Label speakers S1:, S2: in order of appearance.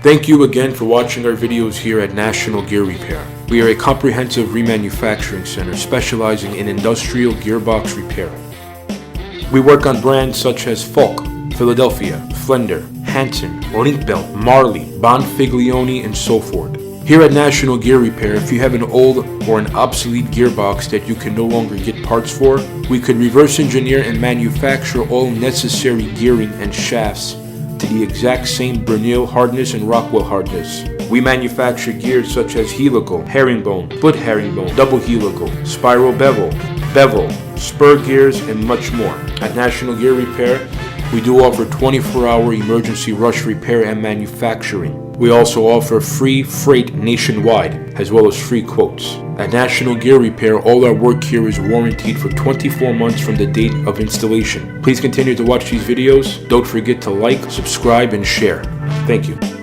S1: Thank you again for watching our videos here at National Gear Repair. We are a comprehensive remanufacturing center specializing in industrial gearbox repair. We work on brands such as Falk, Philadelphia, Flender, Hanson, Leybold, Marley, Bonfiglione, and so forth. Here at National Gear Repair, if you have an old or an obsolete gearbox that you can no longer get parts for, we could reverse engineer and manufacture all necessary gearing and shafts to the exact same Bernil hardness and Rockwell hardness. We manufacture gears such as helical, herringbone, split herringbone, double helical, spiral bevel, spur gears, and much more. At National Gear Repair, we do offer 24-hour emergency rush repair and manufacturing. We also offer free freight nationwide, as well as free quotes. At National Gear Repair, all our work here is warranted for 24 months from the date of installation. Please continue to watch these videos. Don't forget to like, subscribe, and share. Thank you.